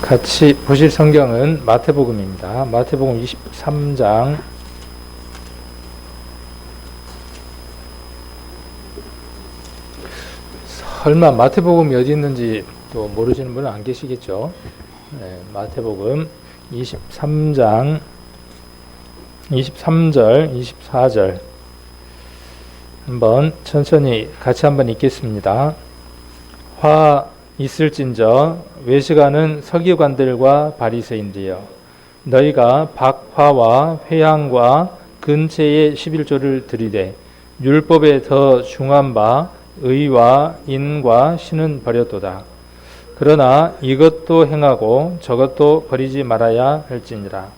같이 보실 성경은 마태복음입니다. 마태복음 23장 설마 마태복음이 어디 있는지 또 모르시는 분은 안 계시겠죠. 네, 마태복음 23장 23절 24절 한번 천천히 같이 한번 읽겠습니다. 화 있을진저 외식하는 서기관들과 바리새인들이여, 너희가 박화와 회향과 근체의 11조를 드리되 율법에 더 중한 바 의와 인과 신은 버렸도다. 그러나 이것도 행하고 저것도 버리지 말아야 할지니라.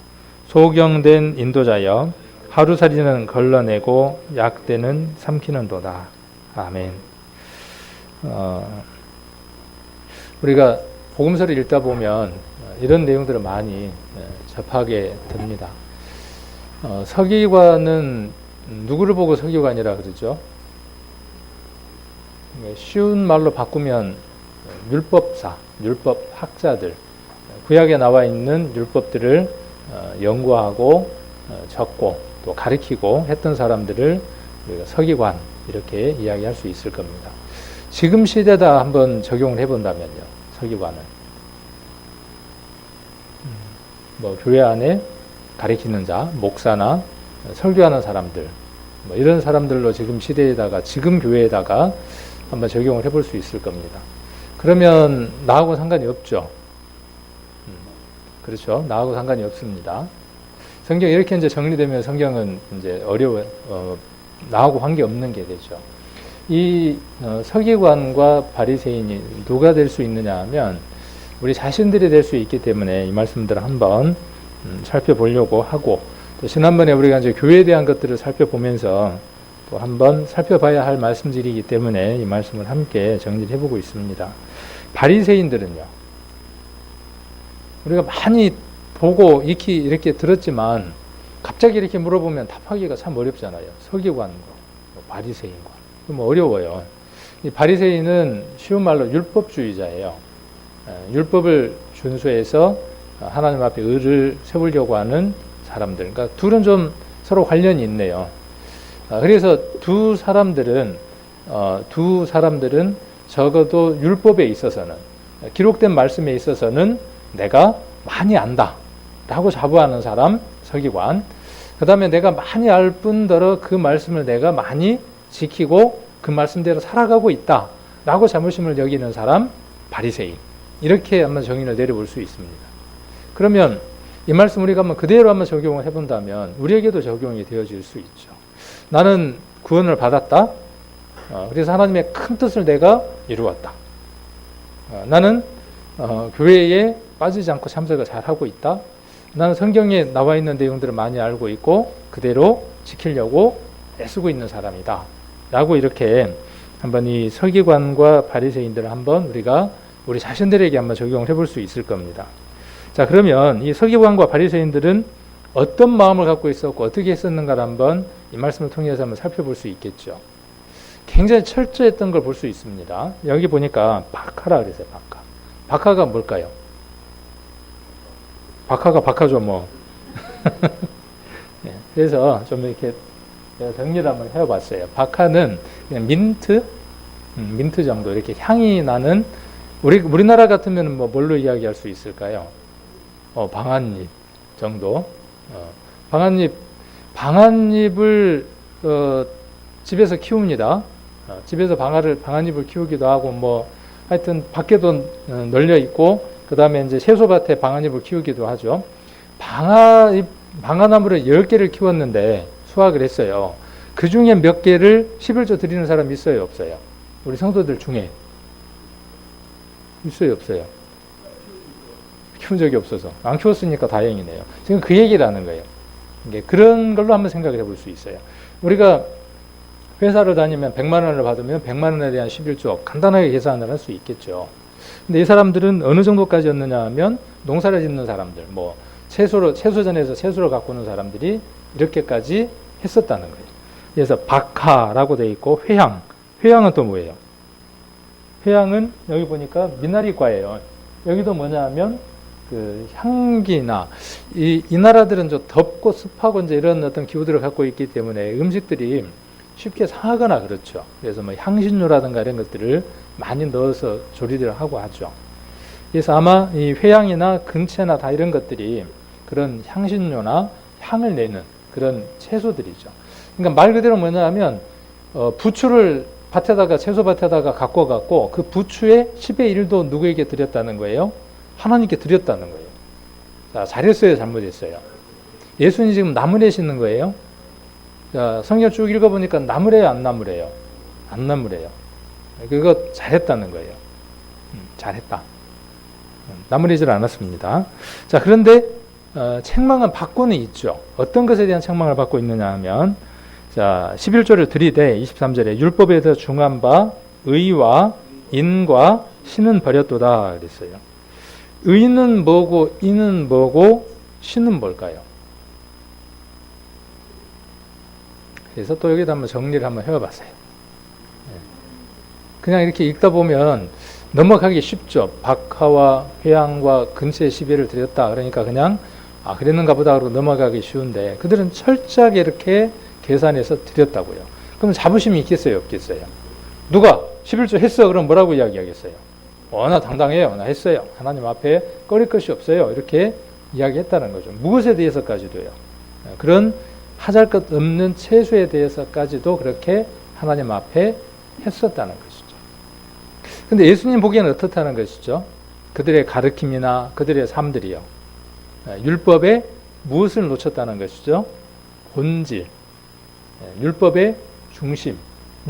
소경된 인도자여, 하루살이는 걸러내고 약대는 삼키는도다. 아멘. 우리가 복음서를 읽다 보면 이런 내용들을 많이 접하게 됩니다. 서기관은 누구를 보고 서기관이라 그러죠? 쉬운 말로 바꾸면 율법사, 율법학자들, 구약에 나와 있는 율법들을 연구하고 적고 또 가르치고 했던 사람들을 우리가 서기관 이렇게 이야기할 수 있을 겁니다. 지금 시대다 한번 적용을 해본다면요, 서기관은 뭐 교회 안에 가르치는 자, 목사나 설교하는 사람들, 뭐 이런 사람들로 지금 시대에다가, 지금 교회에다가 한번 적용을 해볼 수 있을 겁니다. 그러면 나하고 상관이 없죠. 그렇죠. 나하고 상관이 없습니다. 성경 이렇게 이제 정리되면 성경은 이제 나하고 관계 없는 게 되죠. 이 서기관과 바리새인이 누가 될 수 있느냐 하면 우리 자신들이 될 수 있기 때문에 이 말씀들을 한번 살펴보려고 하고, 또 지난번에 우리가 이제 교회에 대한 것들을 살펴보면서 또 한번 살펴봐야 할 말씀들이기 때문에 이 말씀을 함께 정리를 해보고 있습니다. 바리새인들은요, 우리가 많이 보고 익히 이렇게 들었지만 갑자기 이렇게 물어보면 답하기가 참 어렵잖아요. 서기관과 바리새인과 좀 어려워요. 이 바리새인은 쉬운 말로 율법주의자예요. 율법을 준수해서 하나님 앞에 의를 세우려고 하는 사람들. 그러니까 둘은 좀 서로 관련이 있네요. 그래서 두 사람들은 적어도 율법에 있어서는, 기록된 말씀에 있어서는 내가 많이 안다 라고 자부하는 사람, 서기관. 그 다음에 내가 많이 알 뿐더러 그 말씀을 내가 많이 지키고 그 말씀대로 살아가고 있다 라고 자부심을 여기는 사람, 바리새인. 이렇게 한번 정의를 내려볼 수 있습니다. 그러면 이 말씀 우리가 한번 그대로 한번 적용을 해본다면 우리에게도 적용이 되어질 수 있죠. 나는 구원을 받았다. 그래서 하나님의 큰 뜻을 내가 이루었다. 나는 교회에 빠지지 않고 참석을 잘하고 있다. 나는 성경에 나와 있는 내용들을 많이 알고 있고 그대로 지키려고 애쓰고 있는 사람이다 라고 이렇게 한번 이 서기관과 바리새인들을 한번 우리가 우리 자신들에게 한번 적용을 해볼 수 있을 겁니다. 자, 그러면 이 서기관과 바리새인들은 어떤 마음을 갖고 있었고 어떻게 했었는가를 한번 이 말씀을 통해서 한번 살펴볼 수 있겠죠. 굉장히 철저했던 걸 볼 수 있습니다. 여기 보니까 박하라 그랬어요. 박하가 뭘까요? 박하가 박하죠 뭐. 네, 그래서 좀 이렇게 제가 정리를 한번 해봤어요. 박하는 그냥 민트 정도 이렇게 향이 나는, 우리나라 같으면 뭐 뭘로 이야기할 수 있을까요? 방아잎 정도. 방아잎을 집에서 키웁니다. 집에서 방아잎을 키우기도 하고 뭐 하여튼 밖에도 널려 있고, 그 다음에 이제 채소밭에 방아잎을 키우기도 하죠. 방아나무를 10개를 키웠는데 수확을 했어요. 그 중에 몇 개를 11조 드리는 사람 있어요, 없어요? 우리 성도들 중에 있어요, 없어요? 키운 적이 없어서. 안 키웠으니까 다행이네요. 지금 그 얘기를 하는 거예요. 그런 걸로 한번 생각을 해볼 수 있어요. 우리가 회사를 다니면 100만 원을 받으면 100만 원에 대한 11조 간단하게 계산을 할 수 있겠죠. 근데 이 사람들은 어느 정도까지였느냐 하면 농사를 짓는 사람들, 뭐 채소전에서 채소를 가꾸는 사람들이 이렇게까지 했었다는 거예요. 그래서 박하라고 되어 있고, 회향은 또 뭐예요? 회향은 여기 보니까 미나리과예요. 여기도 뭐냐 하면 그 향기나 이 나라들은 좀 덥고 습하고 이제 이런 어떤 기후들을 갖고 있기 때문에 음식들이 쉽게 상하거나 그렇죠. 그래서 뭐 향신료라든가 이런 것들을 많이 넣어서 조리를 하고 하죠. 그래서 아마 이 회양이나 근채나 다 이런 것들이 그런 향신료나 향을 내는 그런 채소들이죠. 그러니까 말 그대로 뭐냐면 부추를 밭에다가 채소밭에다가 갖고 갔고 그 부추의 10의 1도 누구에게 드렸다는 거예요? 하나님께 드렸다는 거예요. 자, 잘했어요, 잘못했어요? 예수님이 지금 나무래 심는 거예요? 자, 성경 쭉 읽어보니까 나무래요, 안 나무래요? 안 나무래요. 그거 잘했다는 거예요. 잘했다. 나무래질 않았습니다. 자, 그런데 책망은 받고는 있죠. 어떤 것에 대한 책망을 받고 있느냐 하면 자, 11절을 들이대 23절에 율법에서 중한 바 의와 인과 신은 버렸도다 그랬어요. 의는 뭐고 인은 뭐고 신은 뭘까요? 그래서 또 여기다 한번 정리를 한번 해봤어요. 그냥 이렇게 읽다 보면 넘어가기 쉽죠. 박하와 회양과 근처의 시비를 드렸다. 그러니까 그냥 그랬는가 보다 하고 넘어가기 쉬운데 그들은 철저하게 이렇게 계산해서 드렸다고요. 그럼 자부심이 있겠어요, 없겠어요? 누가 11조 했어? 그럼 뭐라고 이야기하겠어요? 나 당당해요. 나 했어요. 하나님 앞에 꺼릴 것이 없어요. 이렇게 이야기했다는 거죠. 무엇에 대해서까지도요. 그런 하잘 것 없는 채소에 대해서까지도 그렇게 하나님 앞에 했었다는 것이죠. 근데 예수님 보기에는 어떻다는 것이죠? 그들의 가르침이나 그들의 삶들이요. 율법에 무엇을 놓쳤다는 것이죠? 본질. 율법의 중심.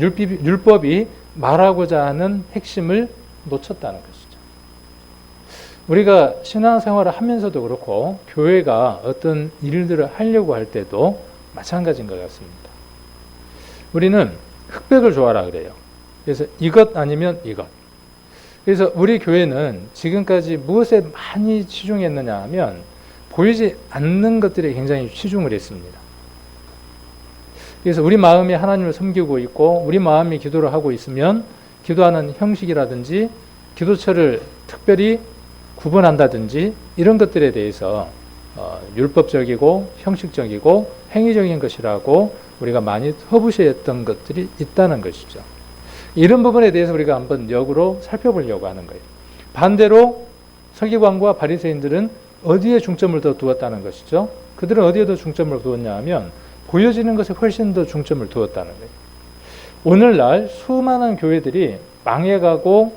율법이 말하고자 하는 핵심을 놓쳤다는 것이죠. 우리가 신앙생활을 하면서도 그렇고 교회가 어떤 일들을 하려고 할 때도 마찬가지인 것 같습니다. 우리는 흑백을 좋아하라 그래요. 그래서 이것 아니면 이것. 그래서 우리 교회는 지금까지 무엇에 많이 치중했느냐 하면 보이지 않는 것들에 굉장히 치중을 했습니다. 그래서 우리 마음이 하나님을 섬기고 있고 우리 마음이 기도를 하고 있으면 기도하는 형식이라든지 기도처를 특별히 구분한다든지 이런 것들에 대해서 율법적이고 형식적이고 행위적인 것이라고 우리가 많이 허부시했던 것들이 있다는 것이죠. 이런 부분에 대해서 우리가 한번 역으로 살펴보려고 하는 거예요. 반대로 서기관과 바리새인들은 어디에 중점을 더 두었다는 것이죠? 그들은 어디에 더 중점을 두었냐 하면 보여지는 것에 훨씬 더 중점을 두었다는 거예요. 오늘날 수많은 교회들이 망해가고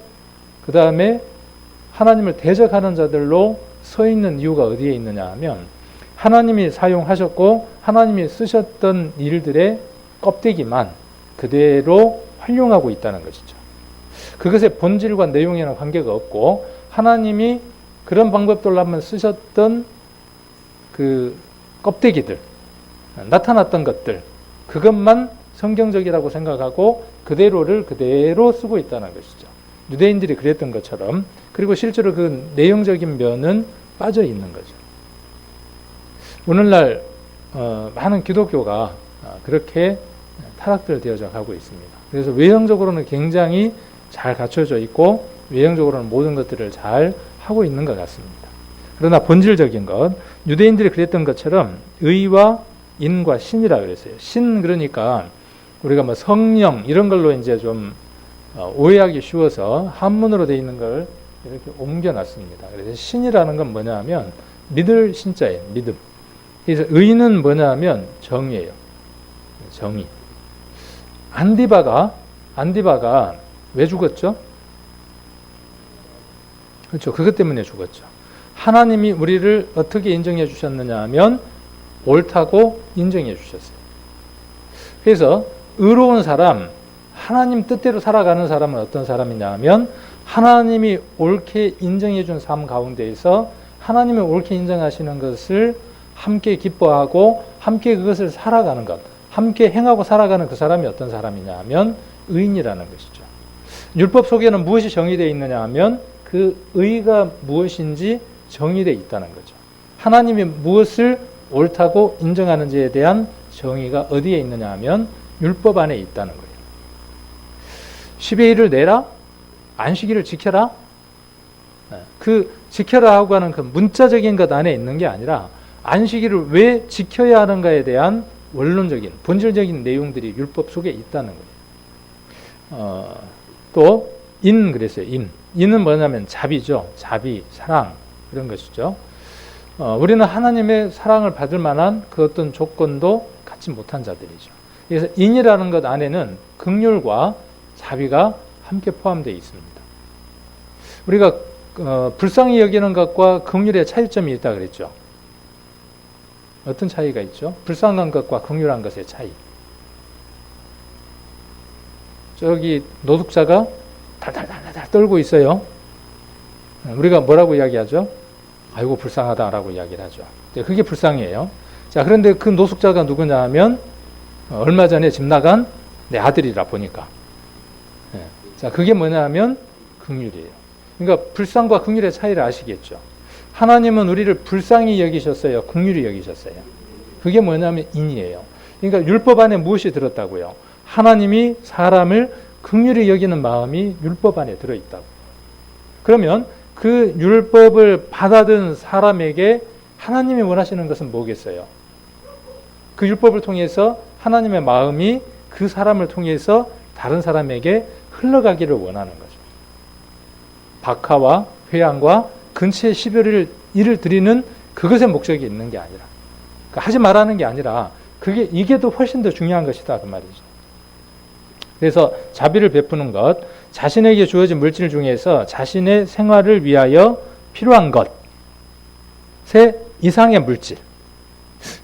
그 다음에 하나님을 대적하는 자들로 서 있는 이유가 어디에 있느냐 하면 하나님이 사용하셨고 하나님이 쓰셨던 일들의 껍데기만 그대로 활용하고 있다는 것이죠. 그것의 본질과 내용에는 관계가 없고 하나님이 그런 방법들로 한번 쓰셨던 그 껍데기들, 나타났던 것들, 그것만 성경적이라고 생각하고 그대로를 그대로 쓰고 있다는 것이죠. 유대인들이 그랬던 것처럼. 그리고 실제로 그 내용적인 면은 빠져 있는 거죠. 오늘날 많은 기독교가 그렇게 타락들 되어져 가고 있습니다. 그래서 외형적으로는 굉장히 잘 갖춰져 있고 외형적으로는 모든 것들을 잘 하고 있는 것 같습니다. 그러나 본질적인 것, 유대인들이 그랬던 것처럼 의와 인과 신이라 그랬어요. 신 그러니까 우리가 뭐 성령 이런 걸로 이제 좀 오해하기 쉬워서 한문으로 되어 있는 걸 이렇게 옮겨놨습니다. 그래서 신이라는 건 뭐냐 하면 믿을 신자예요. 믿음. 그래서 의는 뭐냐 하면 정의예요. 정의. 안디바가 왜 죽었죠? 그렇죠. 그것 때문에 죽었죠. 하나님이 우리를 어떻게 인정해 주셨느냐 하면 옳다고 인정해 주셨어요. 그래서 의로운 사람, 하나님 뜻대로 살아가는 사람은 어떤 사람이냐 하면 하나님이 옳게 인정해 준 삶 가운데에서 하나님이 옳게 인정하시는 것을 함께 기뻐하고 함께 그것을 살아가는 것, 함께 행하고 살아가는 그 사람이 어떤 사람이냐 하면 의인이라는 것이죠. 율법 속에는 무엇이 정의되어 있느냐 하면 그 의가 무엇인지 정의되어 있다는 거죠. 하나님이 무엇을 옳다고 인정하는지에 대한 정의가 어디에 있느냐 하면 율법 안에 있다는 거예요. 10의 1을 내라? 안식일을 지켜라? 그 지켜라 하고 하는 그 문자적인 것 안에 있는 게 아니라 안식일을 왜 지켜야 하는가에 대한 원론적인 본질적인 내용들이 율법 속에 있다는 거예요. 또 그랬어요. 인은 뭐냐면 자비죠. 자비, 사랑 그런 것이죠. 우리는 하나님의 사랑을 받을 만한 그 어떤 조건도 갖지 못한 자들이죠. 그래서 인이라는 것 안에는 긍휼과 자비가 함께 포함되어 있습니다. 우리가 불쌍히 여기는 것과 긍휼의 차이점이 있다 그랬죠. 어떤 차이가 있죠? 불쌍한 것과 긍휼한 것의 차이. 저기 노숙자가 달달달달 떨고 있어요. 우리가 뭐라고 이야기하죠? 아이고 불쌍하다라고 이야기를 하죠. 그게 불쌍해요. 자, 그런데 그 노숙자가 누구냐 하면 얼마 전에 집 나간 내 아들이라 보니까. 자, 그게 뭐냐 하면 긍휼이에요. 그러니까 불쌍과 긍휼의 차이를 아시겠죠. 하나님은 우리를 불쌍히 여기셨어요. 긍휼히 여기셨어요. 그게 뭐냐면 인이에요. 그러니까 율법 안에 무엇이 들었다고요? 하나님이 사람을 긍휼히 여기는 마음이 율법 안에 들어있다고. 그러면 그 율법을 받아든 사람에게 하나님이 원하시는 것은 뭐겠어요? 그 율법을 통해서 하나님의 마음이 그 사람을 통해서 다른 사람에게 흘러가기를 원하는 거죠. 박하와 회양과 근처의 12를 일을 드리는 그것의 목적이 있는 게 아니라, 그러니까 하지 말라는 게 아니라 이게 더 훨씬 더 중요한 것이다 그 말이죠. 그래서 자비를 베푸는 것, 자신에게 주어진 물질 중에서 자신의 생활을 위하여 필요한 것의 이상의 물질,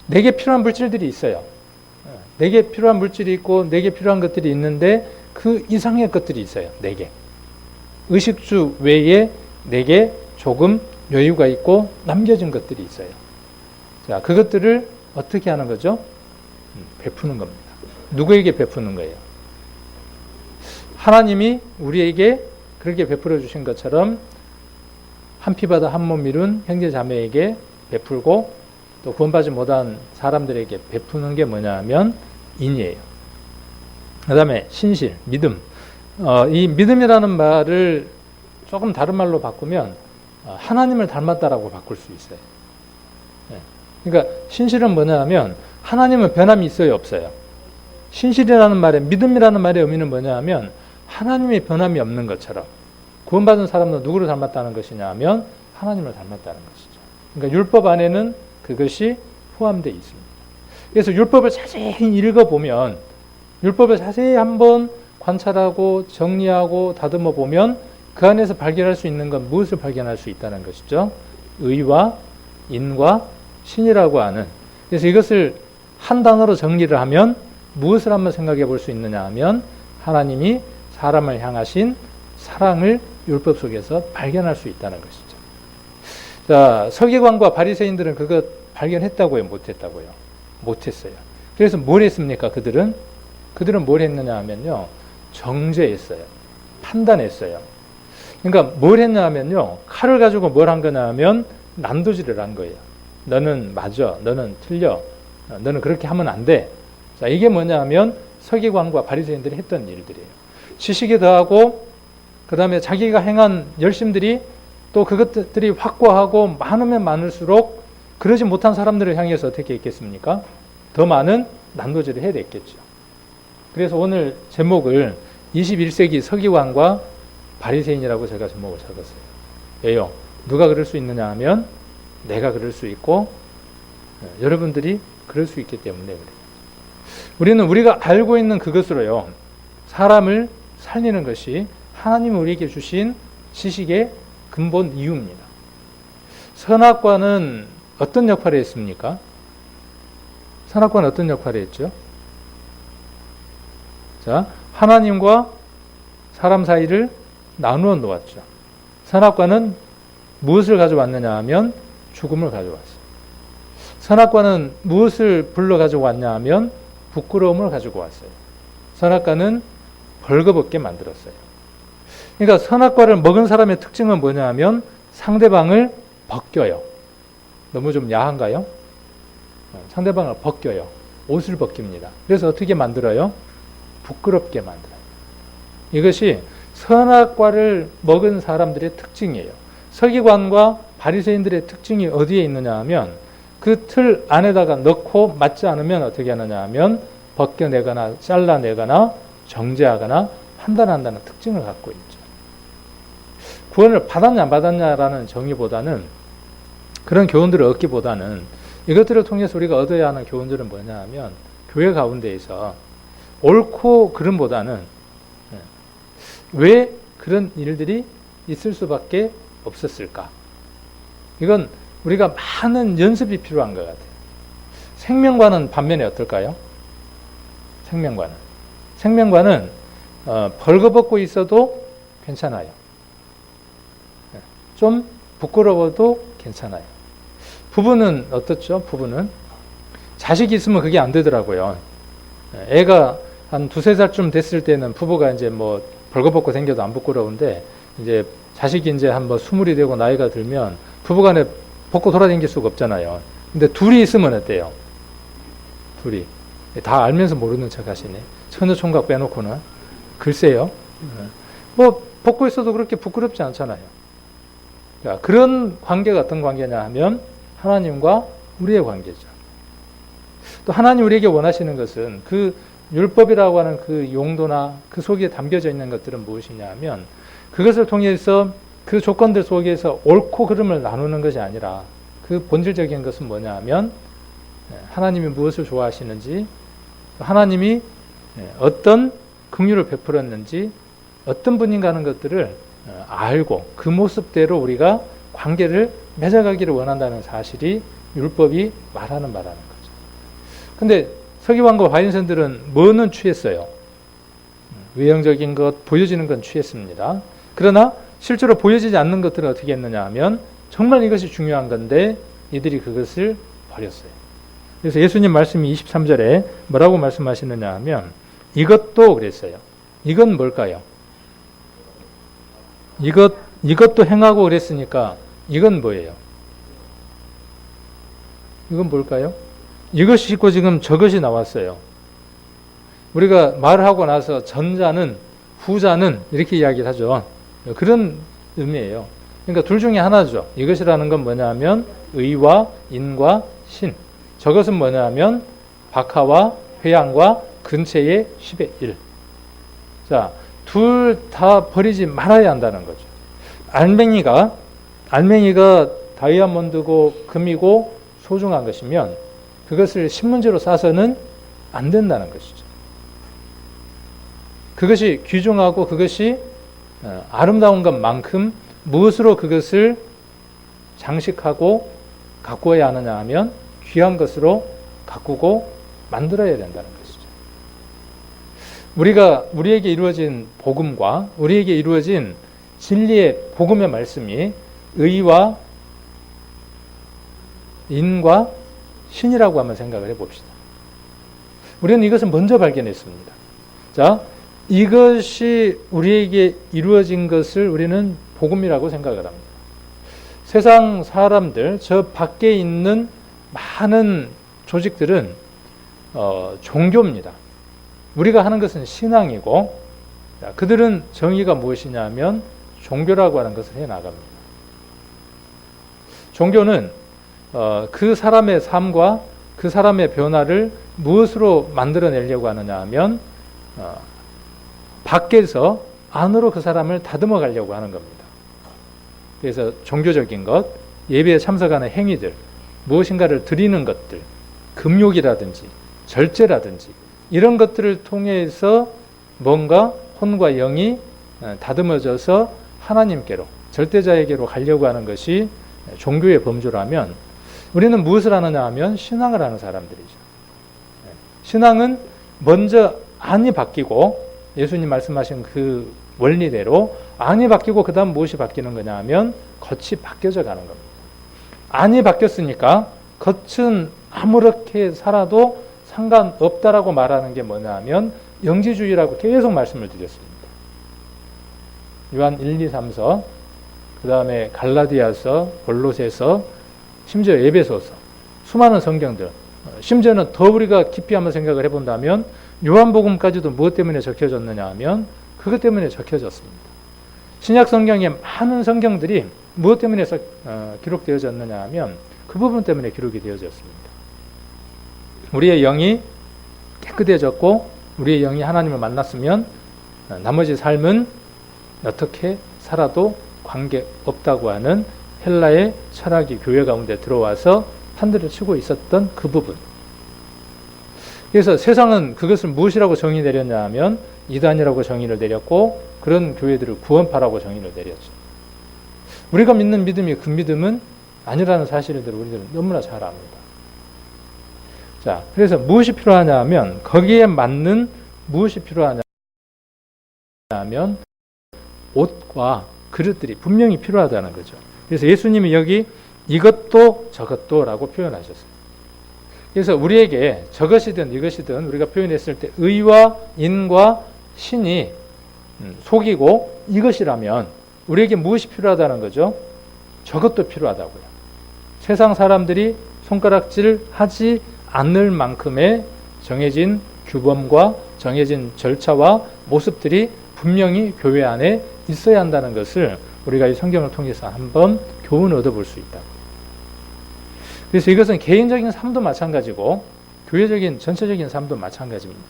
내게 필요한 물질들이 있어요. 내게 필요한 물질이 있고 내게 필요한 것들이 있는데 그 이상의 것들이 있어요. 내게 의식주 외에 내게 조금 여유가 있고 남겨진 것들이 있어요. 자, 그것들을 어떻게 하는 거죠? 베푸는 겁니다. 누구에게 베푸는 거예요? 하나님이 우리에게 그렇게 베풀어 주신 것처럼 한 피바다 한 몸 이룬 형제 자매에게 베풀고 또 구원받지 못한 사람들에게 베푸는 게 뭐냐 하면 인이에요. 그 다음에 신실, 믿음. 이 믿음이라는 말을 조금 다른 말로 바꾸면 하나님을 닮았다라고 바꿀 수 있어요. 그러니까 신실은 뭐냐 하면 하나님은 변함이 있어요, 없어요? 신실이라는 말의 믿음이라는 말의 의미는 뭐냐 하면 하나님의 변함이 없는 것처럼 구원받은 사람은 누구를 닮았다는 것이냐 하면 하나님을 닮았다는 것이죠. 그러니까 율법 안에는 그것이 포함되어 있습니다. 그래서 율법을 자세히 읽어보면 율법을 자세히 한번 관찰하고 정리하고 다듬어 보면 그 안에서 발견할 수 있는 건 무엇을 발견할 수 있다는 것이죠? 의와 인과 신이라고 하는. 그래서 이것을 한 단어로 정리를 하면 무엇을 한번 생각해 볼 수 있느냐 하면 하나님이 사람을 향하신 사랑을 율법 속에서 발견할 수 있다는 것이죠. 자, 서기관과 바리새인들은 그것 발견했다고요? 못했다고요? 못했어요. 그래서 뭘 했습니까? 그들은 뭘 했느냐 하면요, 정죄했어요. 판단했어요. 그러니까 뭘 했냐 하면요, 칼을 가지고 뭘 한 거냐 하면 난도질을 한 거예요. 너는 맞아, 너는 틀려, 너는 그렇게 하면 안 돼. 자, 이게 뭐냐 하면 서기관과 바리새인들이 했던 일들이에요. 지식이 더하고 그 다음에 자기가 행한 열심들이 또 그것들이 확고하고 많으면 많을수록 그러지 못한 사람들을 향해서 어떻게 했겠습니까? 더 많은 난도질을 해야 됐겠죠. 그래서 오늘 제목을 21세기 서기관과 바리새인이라고 제가 제목을 적었어요. 왜요? 누가 그럴 수 있느냐 하면 내가 그럴 수 있고 여러분들이 그럴 수 있기 때문에 그래요. 우리는 우리가 알고 있는 그것으로요, 사람을 살리는 것이 하나님이 우리에게 주신 지식의 근본 이유입니다. 선악과는 어떤 역할을 했습니까? 선악과는 어떤 역할을 했죠? 자, 하나님과 사람 사이를 나누어 놓았죠. 선악과는 무엇을 가져왔느냐 하면 죽음을 가져왔어요. 선악과는 무엇을 불러 가지고 왔냐 하면 부끄러움을 가지고 왔어요. 선악과는 벌거벗게 만들었어요. 그러니까 선악과를 먹은 사람의 특징은 뭐냐 하면 상대방을 벗겨요. 너무 좀 야한가요? 상대방을 벗겨요. 옷을 벗깁니다. 그래서 어떻게 만들어요? 부끄럽게 만들어요. 이것이 선악과를 먹은 사람들의 특징이에요. 서기관과 바리새인들의 특징이 어디에 있느냐 하면 그 틀 안에다가 넣고 맞지 않으면 어떻게 하느냐 하면 벗겨내거나 잘라내거나 정죄하거나 판단한다는 특징을 갖고 있죠. 구원을 받았냐 안 받았냐라는 정의보다는, 그런 교훈들을 얻기보다는 이것들을 통해서 우리가 얻어야 하는 교훈들은 뭐냐 하면 교회 가운데에서 옳고 그름보다는 왜 그런 일들이 있을 수밖에 없었을까? 이건 우리가 많은 연습이 필요한 것 같아요. 생명과는 반면에 어떨까요? 생명과는 벌거벗고 있어도 괜찮아요. 좀 부끄러워도 괜찮아요. 부부는 어떻죠? 부부는 자식이 있으면 그게 안 되더라고요. 애가 한 2-3살쯤 됐을 때는 부부가 이제 뭐 벌거벗고 생겨도 안 부끄러운데, 이제 자식이 이제 한 뭐 20이 되고 나이가 들면 부부간에 벗고 돌아다닐 수가 없잖아요. 근데 둘이 있으면 어때요? 둘이. 다 알면서 모르는 척 하시네. 처녀총각 빼놓고는. 글쎄요. 뭐 벗고 있어도 그렇게 부끄럽지 않잖아요. 그러니까 그런 관계가 어떤 관계냐 하면 하나님과 우리의 관계죠. 또 하나님 우리에게 원하시는 것은 그 율법이라고 하는 그 용도나 그 속에 담겨져 있는 것들은 무엇이냐 하면, 그것을 통해서 그 조건들 속에서 옳고 그름을 나누는 것이 아니라 그 본질적인 것은 뭐냐 하면 하나님이 무엇을 좋아하시는지, 하나님이 어떤 긍휼을 베풀었는지, 어떤 분인가 하는 것들을 알고 그 모습대로 우리가 관계를 맺어가기를 원한다는 사실이 율법이 말하는 바라는 거죠. 근데 서기관과 바리새인들은 뭐는 취했어요? 외형적인 것, 보여지는 건 취했습니다. 그러나 실제로 보여지지 않는 것들은 어떻게 했느냐 하면 정말 이것이 중요한 건데 이들이 그것을 버렸어요. 그래서 예수님 말씀이 23절에 뭐라고 말씀하시느냐 하면 이것도 그랬어요. 이건 뭘까요? 이것도 행하고 그랬으니까 이건 뭐예요? 이건 뭘까요? 이것이 있고 지금 저것이 나왔어요. 우리가 말을 하고 나서 전자는 후자는 이렇게 이야기를 하죠. 그런 의미예요. 그러니까 둘 중에 하나죠. 이것이라는 건 뭐냐 하면 의와 인과 신. 저것은 뭐냐 하면 박하와 회양과 근체의 10의 1. 자, 둘 다 버리지 말아야 한다는 거죠. 알맹이가 다이아몬드고 금이고 소중한 것이면 그것을 신문지로 싸서는 안 된다는 것이죠. 그것이 귀중하고 그것이 아름다운 것만큼 무엇으로 그것을 장식하고 가꾸어야 하느냐 하면 귀한 것으로 가꾸고 만들어야 된다는 것이죠. 우리에게 이루어진 복음과 우리에게 이루어진 진리의 복음의 말씀이 의와 인과 신이라고 한번 생각을 해봅시다. 우리는 이것을 먼저 발견했습니다. 자, 이것이 우리에게 이루어진 것을 우리는 복음이라고 생각을 합니다. 세상 사람들, 저 밖에 있는 많은 조직들은 종교입니다. 우리가 하는 것은 신앙이고, 그들은 정의가 무엇이냐면 종교라고 하는 것을 해나갑니다. 종교는 그 사람의 삶과 그 사람의 변화를 무엇으로 만들어내려고 하느냐 하면 밖에서 안으로 그 사람을 다듬어 가려고 하는 겁니다. 그래서 종교적인 것, 예배에 참석하는 행위들, 무엇인가를 드리는 것들, 금욕이라든지 절제라든지 이런 것들을 통해서 뭔가 혼과 영이 다듬어져서 하나님께로, 절대자에게로 가려고 하는 것이 종교의 범주라면, 우리는 무엇을 하느냐 하면 신앙을 하는 사람들이죠. 신앙은 먼저 안이 바뀌고, 예수님 말씀하신 그 원리대로 안이 바뀌고 그 다음 무엇이 바뀌는 거냐 하면 겉이 바뀌어져 가는 겁니다. 안이 바뀌었으니까 겉은 아무렇게 살아도 상관없다라고 말하는 게 뭐냐 하면 영지주의라고 계속 말씀을 드렸습니다. 요한 1, 2, 3서, 그 다음에 갈라디아서, 골로새서, 심지어 에베소서, 수많은 성경들, 심지어는 더 우리가 깊이 한번 생각을 해본다면 요한복음까지도 무엇 때문에 적혀졌느냐 하면 그것 때문에 적혀졌습니다. 신약 성경의 많은 성경들이 무엇 때문에 기록되어졌느냐 하면 그 부분 때문에 기록이 되어졌습니다. 우리의 영이 깨끗해졌고 우리의 영이 하나님을 만났으면 나머지 삶은 어떻게 살아도 관계없다고 하는 헬라의 철학이 교회 가운데 들어와서 판들을 치고 있었던 그 부분. 그래서 세상은 그것을 무엇이라고 정의 내렸냐 하면 이단이라고 정의를 내렸고 그런 교회들을 구원파라고 정의를 내렸죠. 우리가 믿는 믿음이 그 믿음은 아니라는 사실을 우리들은 너무나 잘 압니다. 자, 그래서 무엇이 필요하냐 하면 거기에 맞는 무엇이 필요하냐 하면 옷과 그릇들이 분명히 필요하다는 거죠. 그래서 예수님이 여기 이것도 저것도 라고 표현하셨어요. 그래서 우리에게 저것이든 이것이든 우리가 표현했을 때 의와 인과 신이 속이고 이것이라면 우리에게 무엇이 필요하다는 거죠? 저것도 필요하다고요. 세상 사람들이 손가락질 하지 않을 만큼의 정해진 규범과 정해진 절차와 모습들이 분명히 교회 안에 있어야 한다는 것을 우리가 이 성경을 통해서 한번 교훈을 얻어볼 수 있다. 그래서 이것은 개인적인 삶도 마찬가지고 교회적인 전체적인 삶도 마찬가지입니다.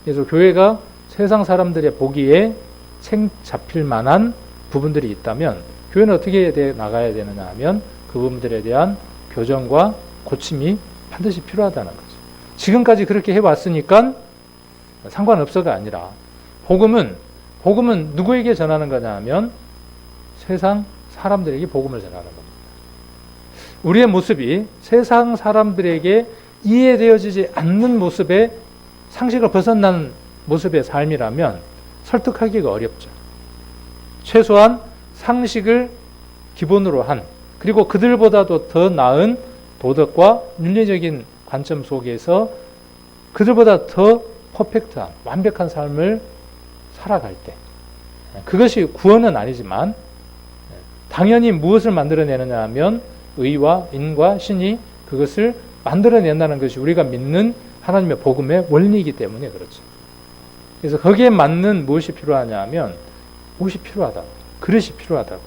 그래서 교회가 세상 사람들의 보기에 책 잡힐 만한 부분들이 있다면 교회는 어떻게 나가야 되느냐 하면 그 부분들에 대한 교정과 고침이 반드시 필요하다는 거죠. 지금까지 그렇게 해왔으니까 상관없어가 아니라 복음은 누구에게 전하는 거냐 하면 세상 사람들에게 복음을 전하는 겁니다. 우리의 모습이 세상 사람들에게 이해되어지지 않는 모습의 상식을 벗어난 모습의 삶이라면 설득하기가 어렵죠. 최소한 상식을 기본으로 한 그리고 그들보다도 더 나은 도덕과 윤리적인 관점 속에서 그들보다 더 퍼펙트한 완벽한 삶을 살아갈 때 그것이 구원은 아니지만 당연히 무엇을 만들어내느냐 하면 의와 인과 신이 그것을 만들어낸다는 것이 우리가 믿는 하나님의 복음의 원리이기 때문에 그렇죠. 그래서 거기에 맞는 무엇이 필요하냐 하면 옷이 필요하다. 그릇이 필요하다고.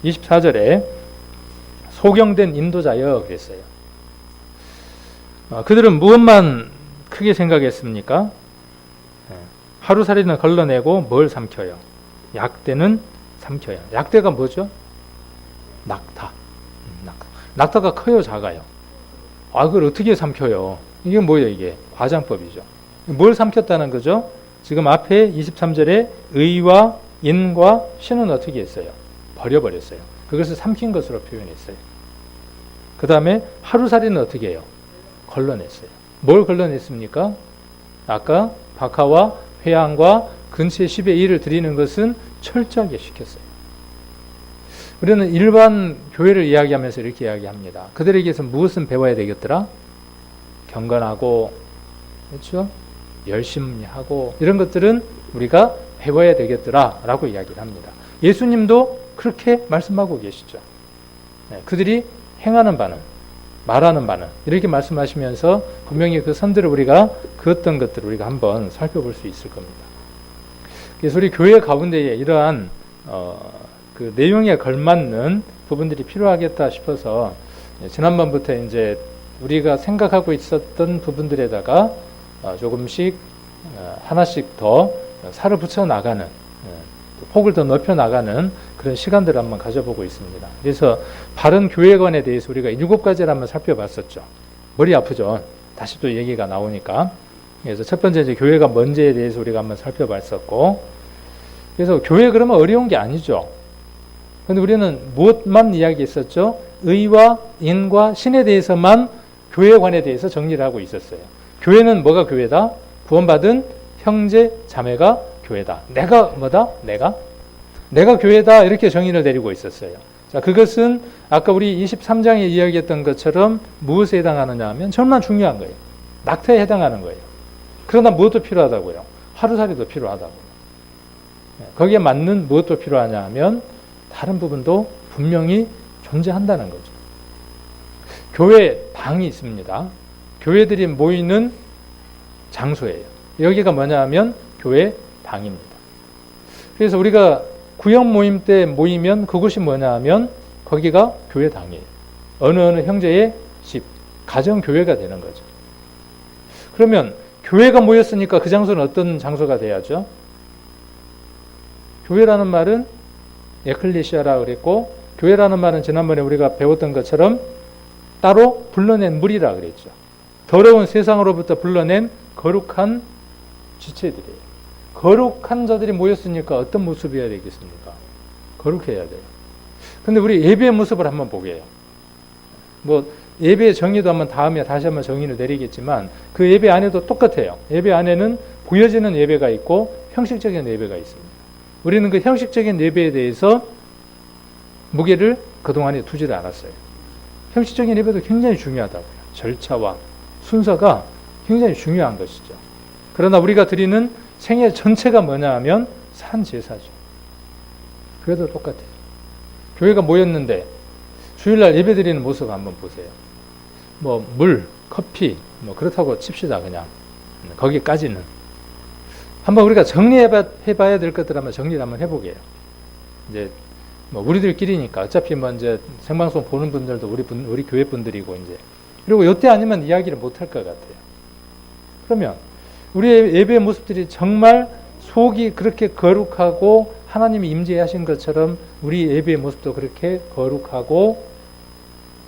24절에 소경된 인도자여 그랬어요. 그들은 무엇만 크게 생각했습니까? 하루살이는 걸러내고 뭘 삼켜요? 약대는 삼켜요. 약대가 뭐죠? 낙타. 낙타가 커요, 작아요? 그걸 어떻게 삼켜요? 이게 뭐예요, 이게? 과장법이죠. 뭘 삼켰다는 거죠? 지금 앞에 23절에 의와 인과 신은 어떻게 했어요? 버려버렸어요. 그것을 삼킨 것으로 표현했어요. 그 다음에 하루살이는 어떻게 해요? 걸러냈어요. 뭘 걸러냈습니까? 아까 박하와 회양과 근처의 10의 1을 드리는 것은 철저하게 시켰어요. 우리는 일반 교회를 이야기하면서 이렇게 이야기합니다. 그들에게서 무엇은 배워야 되겠더라? 경건하고, 그렇죠? 열심히 하고, 이런 것들은 우리가 배워야 되겠더라 라고 이야기를 합니다. 예수님도 그렇게 말씀하고 계시죠. 그들이 행하는 바는, 말하는 바는, 이렇게 말씀하시면서 분명히 그 선들을 우리가 그었던 것들을 우리가 한번 살펴볼 수 있을 겁니다. 그래서 우리 교회 가운데에 이러한 그 내용에 걸맞는 부분들이 필요하겠다 싶어서 지난번부터 이제 우리가 생각하고 있었던 부분들에다가 조금씩 하나씩 더 살을 붙여 나가는 폭을 더 넓혀 나가는 그런 시간들을 한번 가져보고 있습니다. 그래서 바른 교회관에 대해서 우리가 7가지를 한번 살펴봤었죠. 머리 아프죠? 다시 또 얘기가 나오니까. 그래서 첫 번째 이제 교회가 뭔지에 대해서 우리가 한번 살펴봤었고, 그래서 교회 그러면 어려운 게 아니죠. 근데 우리는 무엇만 이야기했었죠? 의와 인과 신에 대해서만 교회관에 대해서 정리를 하고 있었어요. 교회는 뭐가 교회다? 구원받은 형제 자매가 교회다. 내가 뭐다? 내가 교회다. 이렇게 정의를 내리고 있었어요. 자, 그것은 아까 우리 23장에 이야기했던 것처럼 무엇에 해당하느냐 하면 정말 중요한 거예요. 낙태에 해당하는 거예요. 그러나 무엇도 필요하다고요? 하루살이도 필요하다고요. 거기에 맞는 무엇도 필요하냐 하면 다른 부분도 분명히 존재한다는 거죠. 교회 방이 있습니다. 교회들이 모이는 장소예요. 여기가 뭐냐 하면 교회 방입니다. 그래서 우리가 구역 모임 때 모이면 그곳이 뭐냐 하면 거기가 교회당이에요. 어느 형제의 집, 가정교회가 되는 거죠. 그러면 교회가 모였으니까 그 장소는 어떤 장소가 돼야죠? 교회라는 말은 에클레시아라고 그랬고, 교회라는 말은 지난번에 우리가 배웠던 것처럼 따로 불러낸 무리라 그랬죠. 더러운 세상으로부터 불러낸 거룩한 지체들이에요. 거룩한 자들이 모였으니까 어떤 모습이어야 되겠습니까? 거룩해야 돼요. 근데 우리 예배의 모습을 한번 보게요. 예배의 정의도 한번 다음에 다시 한번 정의를 내리겠지만, 그 예배 안에도 똑같아요. 예배 안에는 보여지는 예배가 있고 형식적인 예배가 있습니다. 우리는 그 형식적인 예배에 대해서 무게를 그동안에 두지를 않았어요. 형식적인 예배도 굉장히 중요하다고요. 절차와 순서가 굉장히 중요한 것이죠. 그러나 우리가 드리는 생애 전체가 뭐냐 하면 산제사죠. 교회도 똑같아요. 교회가 모였는데 주일날 예배 드리는 모습 한번 보세요. 물, 커피, 그렇다고 칩시다, 그냥. 거기까지는. 한번 우리가 정리해봐야 될 것들 한번 정리를 한번 해보게요. 이제, 우리들끼리니까. 어차피 이제 생방송 보는 분들도 우리 교회 분들이고, 이제. 그리고 이때 아니면 이야기를 못 할 것 같아요. 그러면, 우리의 예배의 모습들이 정말 속이 그렇게 거룩하고 하나님이 임재하신 것처럼 우리 예배의 모습도 그렇게 거룩하고